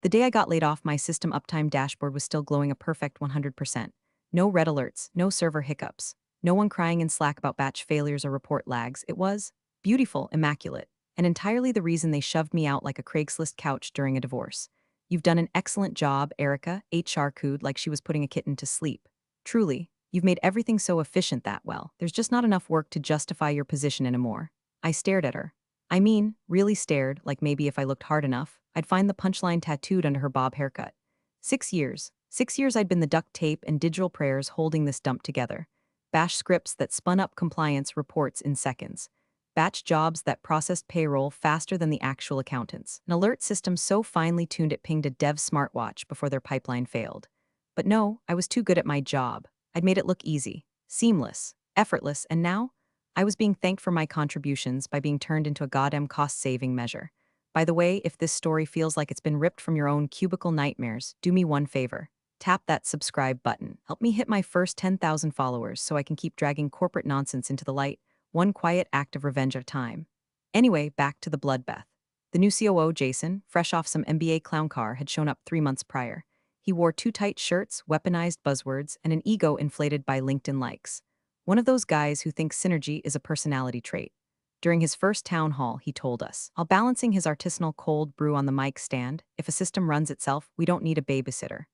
The day I got laid off, my system uptime dashboard was still glowing a perfect 100%. No red alerts, no server hiccups, no one crying in Slack about batch failures or report lags. It was beautiful, immaculate, and entirely the reason they shoved me out like a Craigslist couch during a divorce. You've done an excellent job, Erica, HR cooed like she was putting a kitten to sleep. Truly, you've made everything so efficient that, well, there's just not enough work to justify your position anymore. I stared at her. I mean, really stared, like maybe if I looked hard enough, I'd find the punchline tattooed under her bob haircut. 6 years. 6 years I'd been the duct tape and digital prayers holding this dump together. Bash scripts that spun up compliance reports in seconds. Batch jobs that processed payroll faster than the actual accountants. An alert system so finely tuned it pinged a dev smartwatch before their pipeline failed. But no, I was too good at my job. I'd made it look easy, seamless, effortless, and now I was being thanked for my contributions by being turned into a goddamn cost-saving measure. By the way, if this story feels like it's been ripped from your own cubicle nightmares, do me one favor. Tap that subscribe button. Help me hit my first 10,000 followers so I can keep dragging corporate nonsense into the light, one quiet act of revenge at a time. Anyway, back to the bloodbath. The new COO, Jason, fresh off some MBA clown car, had shown up 3 months prior. He wore too tight shirts, weaponized buzzwords, and an ego inflated by LinkedIn likes. One of those guys who thinks synergy is a personality trait. During his first town hall, he told us, while balancing his artisanal cold brew on the mic stand, if a system runs itself, we don't need a babysitter.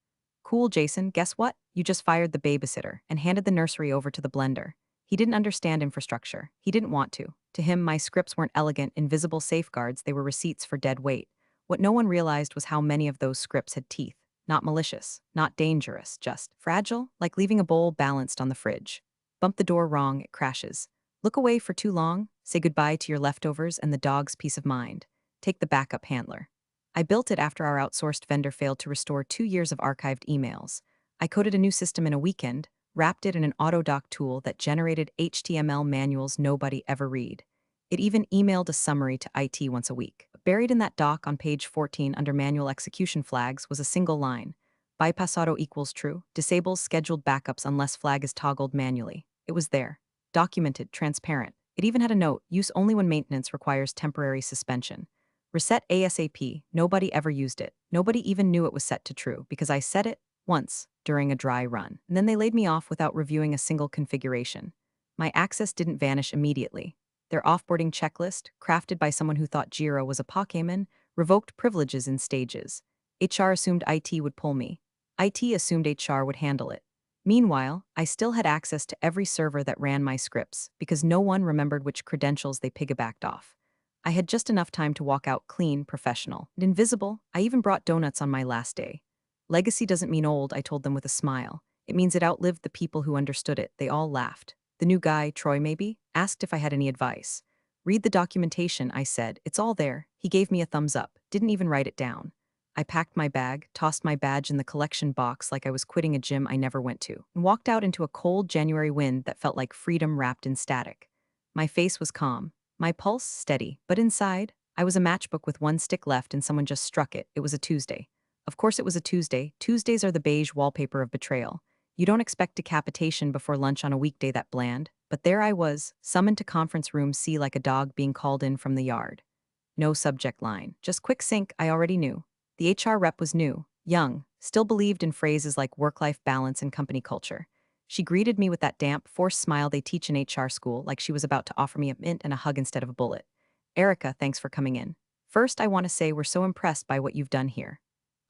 Cool, Jason, guess what? You just fired the babysitter and handed the nursery over to the blender. He didn't understand infrastructure. He didn't want to. To him, my scripts weren't elegant, invisible safeguards, they were receipts for dead weight. What no one realized was how many of those scripts had teeth. Not malicious, not dangerous, just fragile, like leaving a bowl balanced on the fridge. Bump the door wrong, it crashes. Look away for too long, say goodbye to your leftovers and the dog's peace of mind. Take the backup handler. I built it after our outsourced vendor failed to restore 2 years of archived emails. I coded a new system in a weekend, wrapped it in an autodoc tool that generated HTML manuals nobody ever read. It even emailed a summary to IT once a week. Buried in that doc on page 14 under manual execution flags was a single line. Bypass auto equals true, disables scheduled backups unless flag is toggled manually. It was there. Documented, transparent. It even had a note, use only when maintenance requires temporary suspension. Reset ASAP, nobody ever used it. Nobody even knew it was set to true because I set it once during a dry run. And then they laid me off without reviewing a single configuration. My access didn't vanish immediately. Their offboarding checklist, crafted by someone who thought Jira was a Pokemon, revoked privileges in stages. HR assumed IT would pull me. IT assumed HR would handle it. Meanwhile, I still had access to every server that ran my scripts because no one remembered which credentials they piggybacked off. I had just enough time to walk out clean, professional, and invisible. I even brought donuts on my last day. Legacy doesn't mean old, I told them with a smile. It means it outlived the people who understood it. They all laughed. The new guy, Troy maybe, asked if I had any advice. Read the documentation, I said. It's all there. He gave me a thumbs up, didn't even write it down. I packed my bag, tossed my badge in the collection box like I was quitting a gym I never went to, and walked out into a cold January wind that felt like freedom wrapped in static. My face was calm, my pulse steady, but inside, I was a matchbook with one stick left and someone just struck it. It was a Tuesday. Of course it was a Tuesday. Tuesdays are the beige wallpaper of betrayal. You don't expect decapitation before lunch on a weekday that bland, but there I was, summoned to conference room C like a dog being called in from the yard. No subject line, just quick sync, I already knew. The HR rep was new, young, still believed in phrases like work-life balance and company culture. She greeted me with that damp, forced smile they teach in HR school, like she was about to offer me a mint and a hug instead of a bullet. Erica, thanks for coming in. First, I want to say we're so impressed by what you've done here.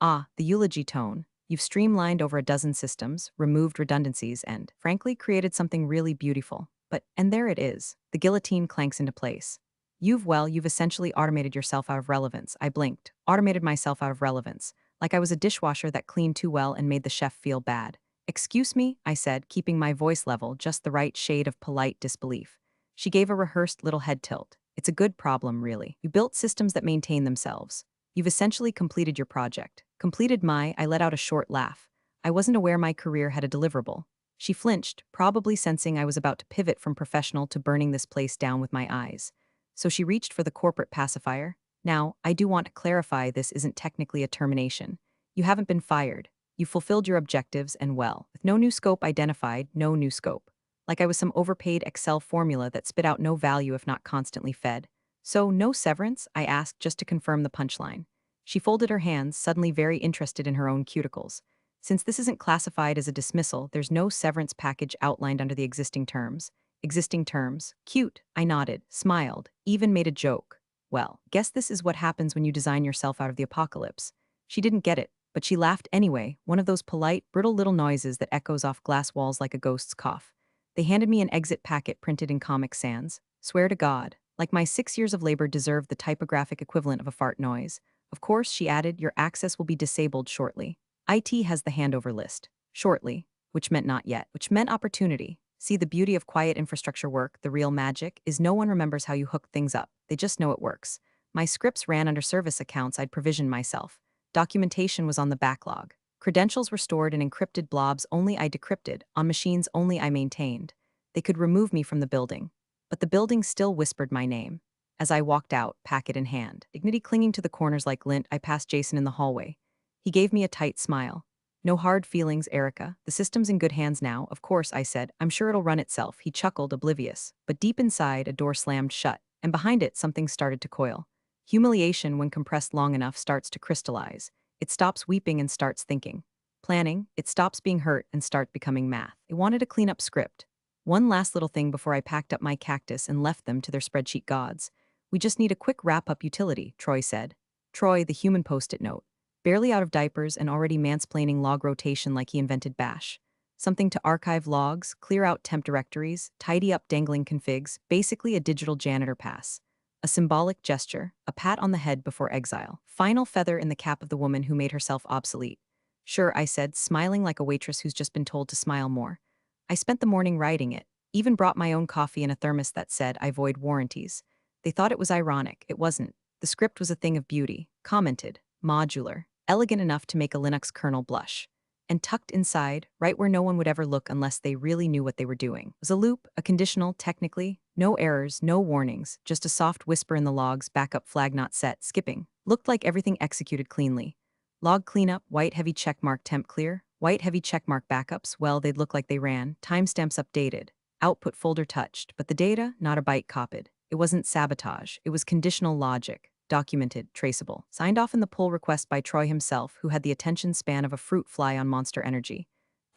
Ah, the eulogy tone. You've streamlined over a dozen systems, removed redundancies, and, frankly, created something really beautiful. And there it is. The guillotine clanks into place. You've essentially automated yourself out of relevance. I blinked. Automated myself out of relevance. Like I was a dishwasher that cleaned too well and made the chef feel bad. Excuse me, I said, keeping my voice level, just the right shade of polite disbelief. She gave a rehearsed little head tilt. It's a good problem, really. You built systems that maintain themselves. You've essentially completed your project. I let out a short laugh. I wasn't aware my career had a deliverable. She flinched, probably sensing I was about to pivot from professional to burning this place down with my eyes. So she reached for the corporate pacifier. Now, I do want to clarify this isn't technically a termination. You haven't been fired. You fulfilled your objectives and well. With no new scope identified, no new scope. Like I was some overpaid Excel formula that spit out no value if not constantly fed. So, no severance? I asked just to confirm the punchline. She folded her hands, suddenly very interested in her own cuticles. Since this isn't classified as a dismissal, there's no severance package outlined under the existing terms. Existing terms. Cute. I nodded, smiled, even made a joke. Well, guess this is what happens when you design yourself out of the apocalypse. She didn't get it, but she laughed anyway, one of those polite, brittle little noises that echoes off glass walls like a ghost's cough. They handed me an exit packet printed in Comic Sans. Swear to God, like my 6 years of labor deserved the typographic equivalent of a fart noise. Of course, she added, your access will be disabled shortly. IT has the handover list. Shortly, which meant not yet, which meant opportunity. See, the beauty of quiet infrastructure work, the real magic, is no one remembers how you hook things up. They just know it works. My scripts ran under service accounts I'd provisioned myself. Documentation was on the backlog. Credentials were stored in encrypted blobs only I decrypted, on machines only I maintained. They could remove me from the building. But the building still whispered my name. As I walked out, packet in hand, dignity clinging to the corners like lint, I passed Jason in the hallway. He gave me a tight smile. No hard feelings, Erica. The system's in good hands now, of course, I said. I'm sure it'll run itself. He chuckled, oblivious. But deep inside, a door slammed shut, and behind it, something started to coil. Humiliation, when compressed long enough, starts to crystallize. It stops weeping and starts thinking. Planning, it stops being hurt and starts becoming math. It wanted a clean-up script. One last little thing before I packed up my cactus and left them to their spreadsheet gods. We just need a quick wrap-up utility, Troy said. Troy, the human post-it note. Barely out of diapers and already mansplaining log rotation like he invented Bash. Something to archive logs, clear out temp directories, tidy up dangling configs, basically a digital janitor pass. A symbolic gesture, a pat on the head before exile. Final feather in the cap of the woman who made herself obsolete. Sure, I said, smiling like a waitress who's just been told to smile more. I spent the morning writing it, even brought my own coffee in a thermos that said I void warranties. They thought it was ironic. It wasn't. The script was a thing of beauty, commented, modular, elegant enough to make a Linux kernel blush. And tucked inside, right where no one would ever look unless they really knew what they were doing, was a loop, a conditional, technically, no errors, no warnings, just a soft whisper in the logs, backup flag not set, skipping. Looked like everything executed cleanly. Log cleanup, white heavy checkmark temp clear, white heavy checkmark backups, well, they'd look like they ran, timestamps updated, output folder touched, but the data, not a byte copied. It wasn't sabotage, it was conditional logic. Documented, traceable, signed off in the pull request by Troy himself, who had the attention span of a fruit fly on Monster Energy.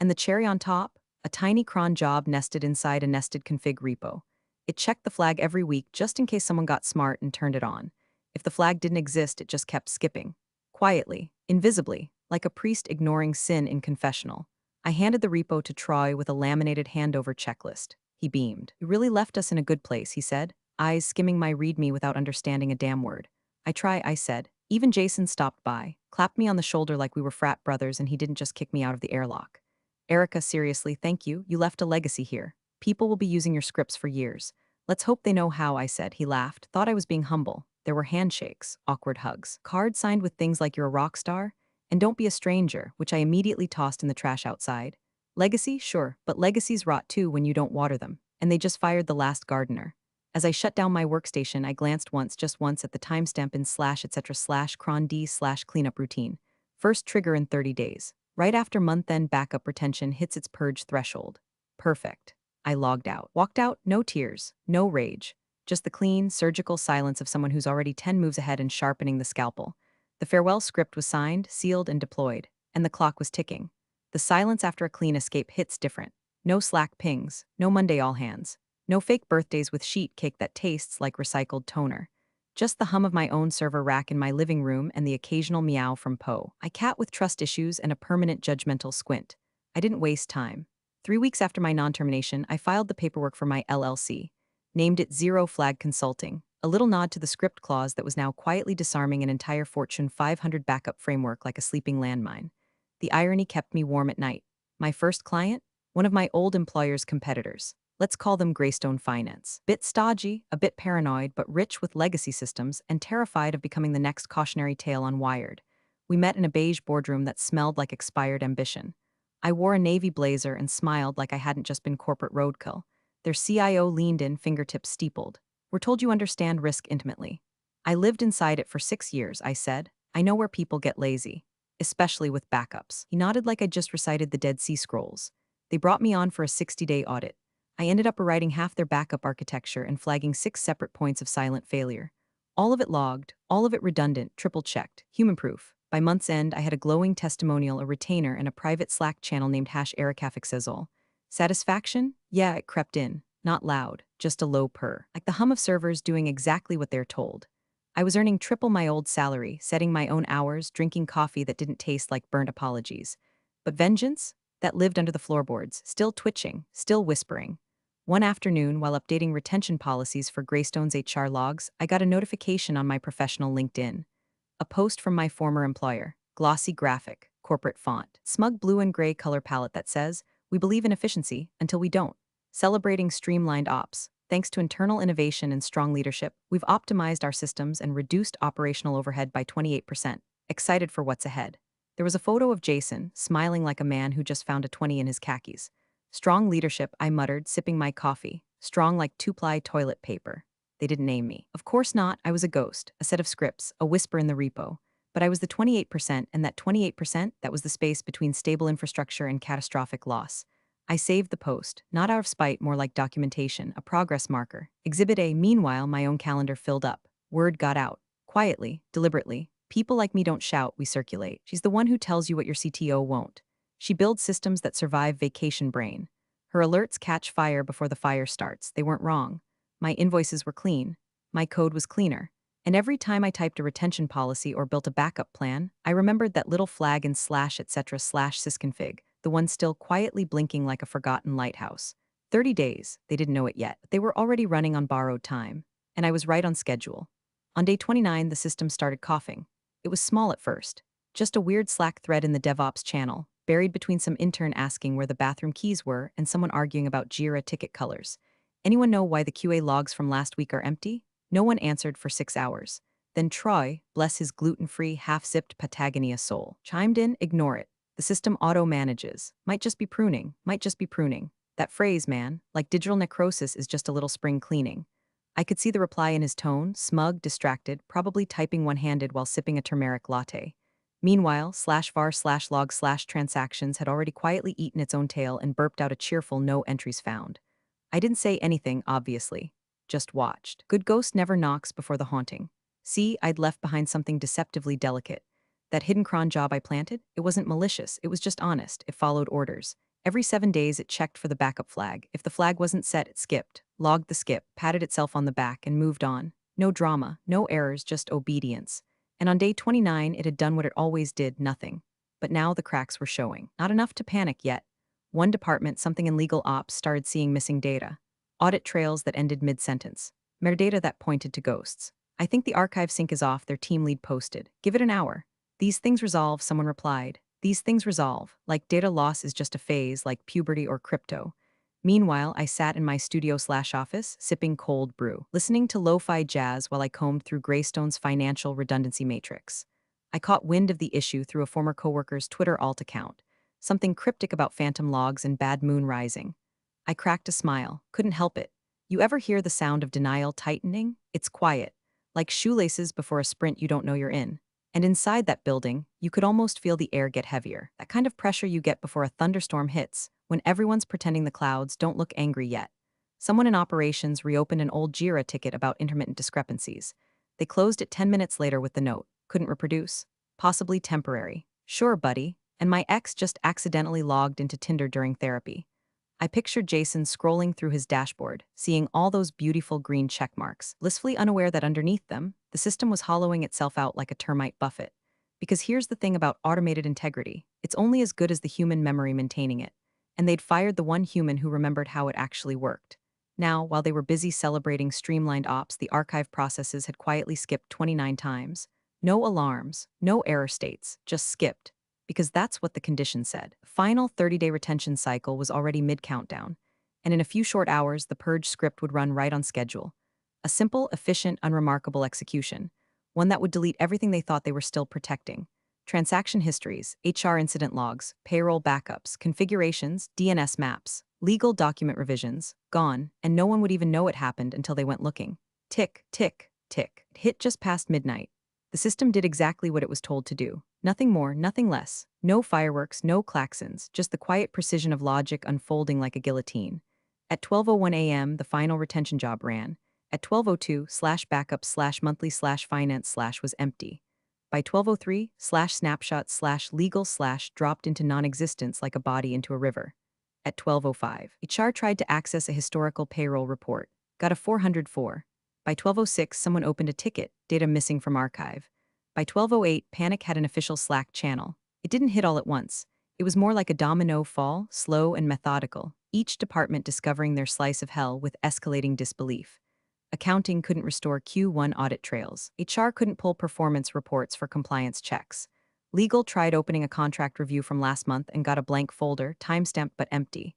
And the cherry on top? A tiny cron job nested inside a nested config repo. It checked the flag every week just in case someone got smart and turned it on. If the flag didn't exist, it just kept skipping. Quietly, invisibly, like a priest ignoring sin in confessional. I handed the repo to Troy with a laminated handover checklist. He beamed. You really left us in a good place, he said, eyes skimming my readme without understanding a damn word. I said. Even Jason stopped by, clapped me on the shoulder like we were frat brothers and he didn't just kick me out of the airlock. Erica, seriously, thank you. You left a legacy here. People will be using your scripts for years. Let's hope they know how, I said. He laughed, thought I was being humble. There were handshakes, awkward hugs, cards signed with things like you're a rock star, and don't be a stranger, which I immediately tossed in the trash outside. Legacy? Sure, but legacies rot too when you don't water them. And they just fired the last gardener. As I shut down my workstation, I glanced just once at the timestamp in /etc/cron d/cleanup routine. First trigger in 30 days. Right after month-end backup retention hits its purge threshold. Perfect. I logged out. Walked out, no tears, no rage. Just the clean, surgical silence of someone who's already 10 moves ahead and sharpening the scalpel. The farewell script was signed, sealed, and deployed, and the clock was ticking. The silence after a clean escape hits different. No Slack pings, no Monday all hands. No fake birthdays with sheet cake that tastes like recycled toner. Just the hum of my own server rack in my living room and the occasional meow from Poe. I cat with trust issues and a permanent judgmental squint. I didn't waste time. 3 weeks after my non-termination, I filed the paperwork for my LLC. Named it Zero Flag Consulting, a little nod to the script clause that was now quietly disarming an entire Fortune 500 backup framework like a sleeping landmine. The irony kept me warm at night. My first client? One of my old employer's competitors. Let's call them Greystone Finance. Bit stodgy, a bit paranoid, but rich with legacy systems and terrified of becoming the next cautionary tale on Wired. We met in a beige boardroom that smelled like expired ambition. I wore a navy blazer and smiled like I hadn't just been corporate roadkill. Their CIO leaned in, fingertips steepled. We're told you understand risk intimately. I lived inside it for 6 years, I said. I know where people get lazy, especially with backups. He nodded like I'd just recited the Dead Sea Scrolls. They brought me on for a 60-day audit. I ended up rewriting half their backup architecture and flagging 6 separate points of silent failure. All of it logged, all of it redundant, triple-checked, human-proof. By month's end, I had a glowing testimonial, a retainer, and a private Slack channel named #ericafixizzle. Satisfaction? Yeah, it crept in. Not loud, just a low purr. Like the hum of servers doing exactly what they're told. I was earning triple my old salary, setting my own hours, drinking coffee that didn't taste like burnt apologies. But vengeance? That lived under the floorboards, still twitching, still whispering. One afternoon, while updating retention policies for Greystone's HR logs, I got a notification on my professional LinkedIn. A post from my former employer, glossy graphic, corporate font, smug blue and gray color palette that says, "We believe in efficiency until we don't." Celebrating streamlined ops. Thanks to internal innovation and strong leadership, we've optimized our systems and reduced operational overhead by 28%. Excited for what's ahead. There was a photo of Jason, smiling like a man who just found a 20 in his khakis. Strong leadership, I muttered, sipping my coffee. Strong like two-ply toilet paper. They didn't name me. Of course not, I was a ghost, a set of scripts, a whisper in the repo. But I was the 28%, and that 28%, that was the space between stable infrastructure and catastrophic loss. I saved the post, not out of spite, more like documentation, a progress marker. Exhibit A, meanwhile, my own calendar filled up. Word got out. Quietly, deliberately. People like me don't shout, we circulate. She's the one who tells you what your CTO won't. She builds systems that survive vacation brain. Her alerts catch fire before the fire starts. They weren't wrong. My invoices were clean. My code was cleaner. And every time I typed a retention policy or built a backup plan, I remembered that little flag in /etc/sysconfig, the one still quietly blinking like a forgotten lighthouse. 30 days, they didn't know it yet, but they were already running on borrowed time. And I was right on schedule. On day 29, the system started coughing. It was small at first. Just a weird Slack thread in the DevOps channel, buried between some intern asking where the bathroom keys were and someone arguing about Jira ticket colors. Anyone know why the QA logs from last week are empty? No one answered for 6 hours. Then Troy, bless his gluten-free, half-zipped Patagonia soul, chimed in, ignore it. The system auto-manages. Might just be pruning, might just be pruning. That phrase, man, like digital necrosis is just a little spring cleaning. I could see the reply in his tone, smug, distracted, probably typing one-handed while sipping a turmeric latte. Meanwhile, /var/log/transactions had already quietly eaten its own tail and burped out a cheerful no entries found. I didn't say anything, obviously. Just watched. Good ghost never knocks before the haunting. See, I'd left behind something deceptively delicate. That hidden cron job I planted, it wasn't malicious, it was just honest, it followed orders. Every 7 days it checked for the backup flag. If the flag wasn't set, it skipped, logged the skip, patted itself on the back, and moved on. No drama, no errors, just obedience. And on day 29, it had done what it always did, nothing. But now the cracks were showing. Not enough to panic yet. One department, something in legal ops, started seeing missing data. Audit trails that ended mid-sentence. Metadata that pointed to ghosts. I think the archive sync is off, their team lead posted. Give it an hour. These things resolve, someone replied. These things resolve, like data loss is just a phase, like puberty or crypto. Meanwhile, I sat in my studio/office, sipping cold brew, listening to lo-fi jazz while I combed through Greystone's financial redundancy matrix. I caught wind of the issue through a former coworker's Twitter alt account, something cryptic about phantom logs and bad moon rising. I cracked a smile, couldn't help it. You ever hear the sound of denial tightening? It's quiet, like shoelaces before a sprint you don't know you're in. And inside that building, you could almost feel the air get heavier, that kind of pressure you get before a thunderstorm hits, when everyone's pretending the clouds don't look angry yet. Someone in operations reopened an old Jira ticket about intermittent discrepancies. They closed it 10 minutes later with the note, couldn't reproduce. Possibly temporary. Sure, buddy. And my ex just accidentally logged into Tinder during therapy. I pictured Jason scrolling through his dashboard, seeing all those beautiful green check marks, blissfully unaware that underneath them, the system was hollowing itself out like a termite buffet. Because here's the thing about automated integrity, it's only as good as the human memory maintaining it. And they'd fired the one human who remembered how it actually worked. Now, while they were busy celebrating streamlined ops, the archive processes had quietly skipped 29 times. No alarms, no error states, just skipped. Because that's what the condition said. The final 30-day retention cycle was already mid-countdown, and in a few short hours, the purge script would run right on schedule. A simple, efficient, unremarkable execution, one that would delete everything they thought they were still protecting. Transaction histories, HR incident logs, payroll backups, configurations, DNS maps, legal document revisions, gone, and no one would even know it happened until they went looking. Tick, tick, tick. It hit just past midnight. The system did exactly what it was told to do. Nothing more, nothing less. No fireworks, no klaxons, just the quiet precision of logic unfolding like a guillotine. At 12:01 a.m., the final retention job ran, At 12:02, slash backup slash monthly slash finance slash was empty. By 12:03, slash snapshot slash legal slash dropped into non-existence like a body into a river. At 12:05, HR tried to access a historical payroll report, got a 404. By 12:06, someone opened a ticket, data missing from archive. By 12:08, panic had an official Slack channel. It didn't hit all at once. It was more like a domino fall, slow and methodical, each department discovering their slice of hell with escalating disbelief. Accounting couldn't restore Q1 audit trails. HR couldn't pull performance reports for compliance checks. Legal tried opening a contract review from last month and got a blank folder, timestamped but empty.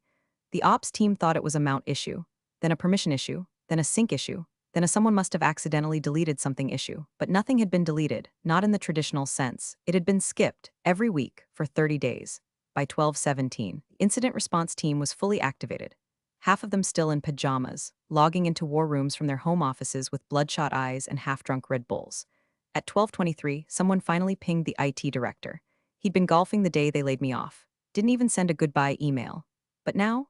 The ops team thought it was a mount issue, then a permission issue, then a sync issue, then a someone must have accidentally deleted something issue. But nothing had been deleted, not in the traditional sense. It had been skipped, every week, for 30 days. By 12:17, the incident response team was fully activated. Half of them still in pajamas, logging into war rooms from their home offices with bloodshot eyes and half-drunk Red Bulls. At 12:23, someone finally pinged the IT director. He'd been golfing the day they laid me off. Didn't even send a goodbye email. But now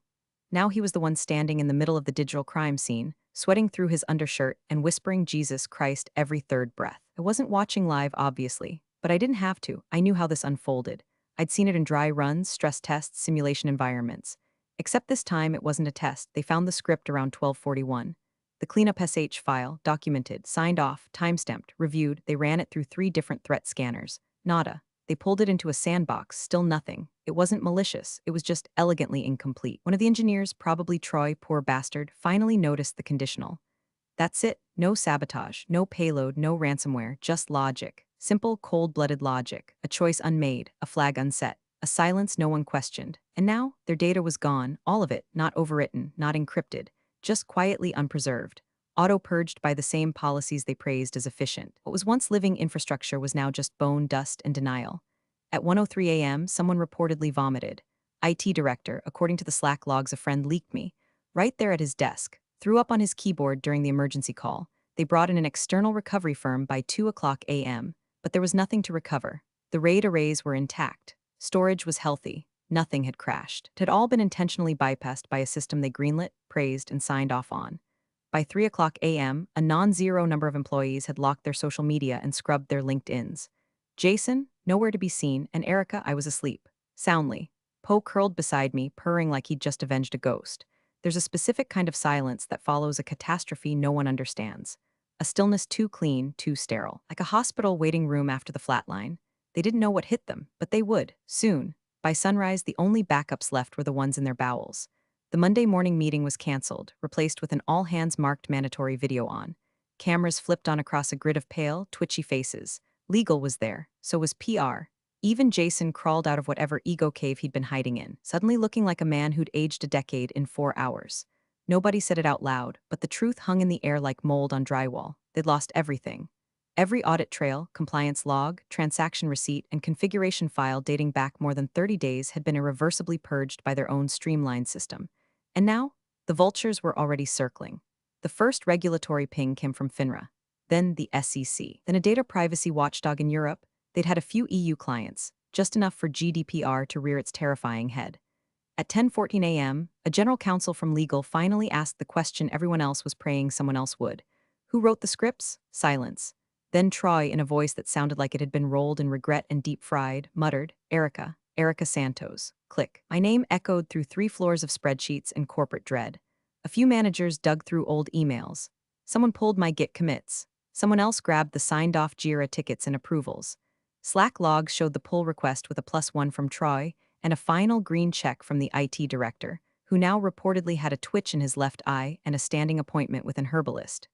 he was the one standing in the middle of the digital crime scene, sweating through his undershirt and whispering Jesus Christ every third breath. I wasn't watching live, obviously, but I didn't have to. I knew how this unfolded. I'd seen it in dry runs, stress tests, simulation environments. Except this time it wasn't a test. They found the script around 12:41. The cleanup SH file, documented, signed off, timestamped, reviewed. They ran it through 3 different threat scanners. Nada. They pulled it into a sandbox, still nothing. It wasn't malicious, it was just elegantly incomplete. One of the engineers, probably Troy, poor bastard, finally noticed the conditional. That's it. No sabotage, no payload, no ransomware, just logic. Simple, cold-blooded logic. A choice unmade, a flag unset, a silence no one questioned. And now, their data was gone, all of it, not overwritten, not encrypted, just quietly unpreserved. Auto-purged by the same policies they praised as efficient. What was once living infrastructure was now just bone, dust, and denial. At 1:03 a.m., someone reportedly vomited. IT director, according to the Slack logs a friend leaked me, right there at his desk, threw up on his keyboard during the emergency call. They brought in an external recovery firm by 2:00 a.m., but there was nothing to recover. The RAID arrays were intact. Storage was healthy. Nothing had crashed. It had all been intentionally bypassed by a system they greenlit, praised, and signed off on. By 3:00 a.m., a non-zero number of employees had locked their social media and scrubbed their LinkedIns. Jason, nowhere to be seen, and Erica, I was asleep. Soundly. Poe curled beside me, purring like he'd just avenged a ghost. There's a specific kind of silence that follows a catastrophe no one understands. A stillness too clean, too sterile. Like a hospital waiting room after the flatline. They didn't know what hit them, but they would, soon. By sunrise, the only backups left were the ones in their bowels. The Monday morning meeting was canceled, replaced with an all-hands-marked mandatory video on. Cameras flipped on across a grid of pale, twitchy faces. Legal was there, so was PR. Even Jason crawled out of whatever ego cave he'd been hiding in, suddenly looking like a man who'd aged a decade in 4 hours. Nobody said it out loud, but the truth hung in the air like mold on drywall. They'd lost everything. Every audit trail, compliance log, transaction receipt, and configuration file dating back more than 30 days had been irreversibly purged by their own streamlined system. And now, the vultures were already circling. The first regulatory ping came from FINRA, then the SEC, then a data privacy watchdog in Europe. They'd had a few EU clients, just enough for GDPR to rear its terrifying head. At 10:14 a.m., a general counsel from legal finally asked the question everyone else was praying someone else would. Who wrote the scripts? Silence. Then Troy, in a voice that sounded like it had been rolled in regret and deep-fried, muttered, Erica, Erica Santos. Click. My name echoed through 3 floors of spreadsheets and corporate dread. A few managers dug through old emails. Someone pulled my Git commits. Someone else grabbed the signed-off Jira tickets and approvals. Slack logs showed the pull request with a +1 from Troy and a final green check from the IT director, who now reportedly had a twitch in his left eye and a standing appointment with an herbalist.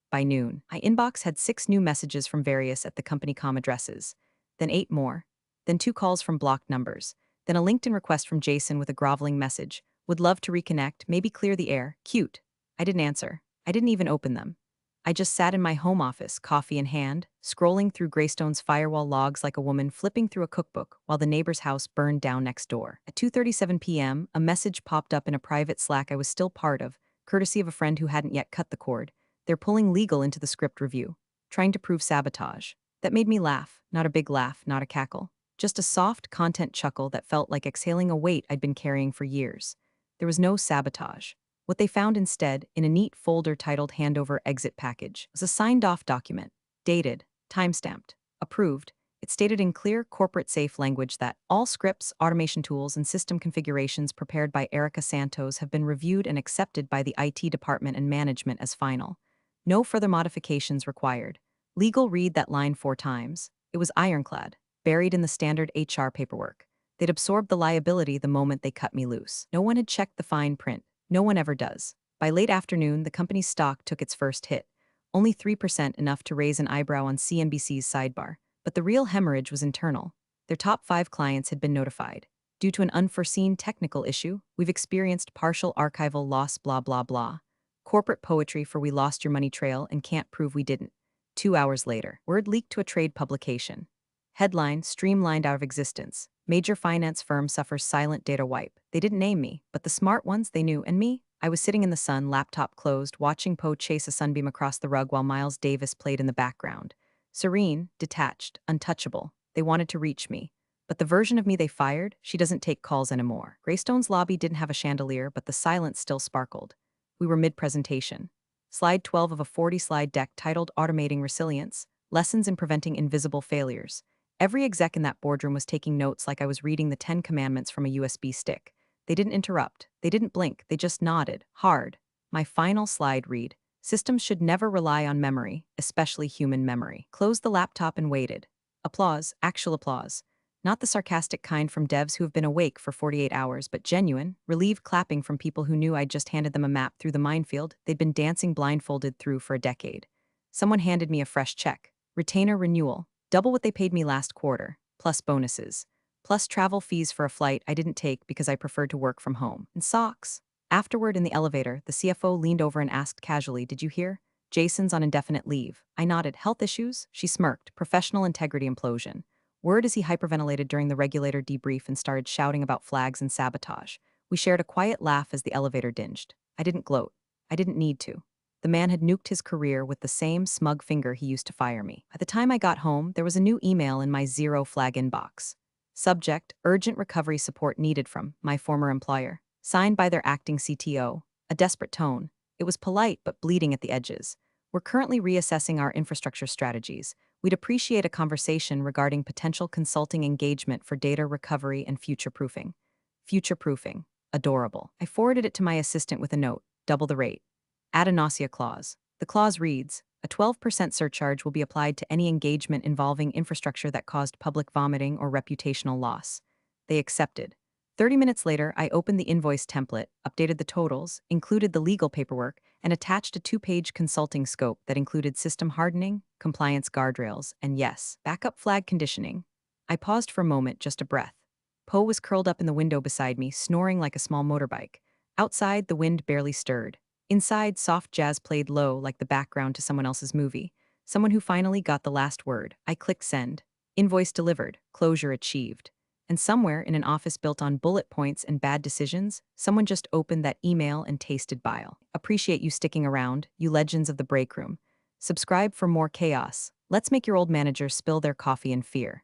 By noon, my inbox had 6 new messages from various at the company com addresses, then 8 more, then 2 calls from blocked numbers, then a LinkedIn request from Jason with a groveling message. Would love to reconnect, maybe clear the air. Cute. I didn't answer. I didn't even open them. I just sat in my home office, coffee in hand, scrolling through Greystone's firewall logs like a woman flipping through a cookbook while the neighbor's house burned down next door. At 2:37 p.m., a message popped up in a private Slack I was still part of, courtesy of a friend who hadn't yet cut the cord. They're pulling legal into the script review, trying to prove sabotage. That made me laugh, not a big laugh, not a cackle. Just a soft content chuckle that felt like exhaling a weight I'd been carrying for years. There was no sabotage. What they found instead, in a neat folder titled Handover Exit Package, was a signed-off document, dated, timestamped, approved. It stated in clear, corporate-safe language that all scripts, automation tools, and system configurations prepared by Erica Santos have been reviewed and accepted by the IT department and management as final. No further modifications required. Legal read that line 4 times. It was ironclad, buried in the standard HR paperwork. They'd absorbed the liability the moment they cut me loose. No one had checked the fine print. No one ever does. By late afternoon, the company's stock took its first hit. Only 3%, enough to raise an eyebrow on CNBC's sidebar. But the real hemorrhage was internal. Their top 5 clients had been notified. Due to an unforeseen technical issue, we've experienced partial archival loss, blah, blah, blah. Corporate poetry for "we lost your money" trail and can't prove we didn't. 2 hours later, word leaked to a trade publication. Headline: streamlined out of existence. Major finance firm suffers silent data wipe. They didn't name me, but the smart ones, they knew. And me? I was sitting in the sun, laptop closed, watching Poe chase a sunbeam across the rug while Miles Davis played in the background. Serene, detached, untouchable. They wanted to reach me. But the version of me they fired, she doesn't take calls anymore. Greystone's lobby didn't have a chandelier, but the silence still sparkled. We were mid-presentation. Slide 12 of a 40-slide deck titled Automating Resilience, Lessons in Preventing Invisible Failures. Every exec in that boardroom was taking notes like I was reading the 10 Commandments from a USB stick. They didn't interrupt. They didn't blink. They just nodded, hard. My final slide read: systems should never rely on memory, especially human memory. Closed the laptop and waited. Applause, actual applause. Not the sarcastic kind from devs who have been awake for 48 hours, but genuine, relieved clapping from people who knew I'd just handed them a map through the minefield they'd been dancing blindfolded through for a decade. Someone handed me a fresh check. Retainer renewal. Double what they paid me last quarter, plus bonuses. Plus travel fees for a flight I didn't take because I preferred to work from home. And socks. Afterward, in the elevator, the CFO leaned over and asked casually, "Did you hear? Jason's on indefinite leave." I nodded. "Health issues?" She smirked. "Professional integrity implosion." Word is he hyperventilated during the regulator debrief and started shouting about flags and sabotage. We shared a quiet laugh as the elevator dinged. I didn't gloat. I didn't need to. The man had nuked his career with the same smug finger he used to fire me. By the time I got home, there was a new email in my zero-flag inbox. Subject: urgent recovery support needed from my former employer. Signed by their acting CTO. A desperate tone. It was polite but bleeding at the edges. "We're currently reassessing our infrastructure strategies. We'd appreciate a conversation regarding potential consulting engagement for data recovery and future-proofing." Future-proofing. Adorable. I forwarded it to my assistant with a note: double the rate. Add a nausea clause. The clause reads: a 12% surcharge will be applied to any engagement involving infrastructure that caused public vomiting or reputational loss. They accepted. 30 minutes later, I opened the invoice template, updated the totals, included the legal paperwork, and attached a 2-page consulting scope that included system hardening, compliance guardrails, and yes, backup flag conditioning. I paused for a moment, just a breath. Poe was curled up in the window beside me, snoring like a small motorbike. Outside, the wind barely stirred. Inside, soft jazz played low like the background to someone else's movie. Someone who finally got the last word. I clicked send. Invoice delivered. Closure achieved. And somewhere in an office built on bullet points and bad decisions, someone just opened that email and tasted bile. Appreciate you sticking around, you legends of the break room. Subscribe for more chaos. Let's make your old manager spill their coffee in fear.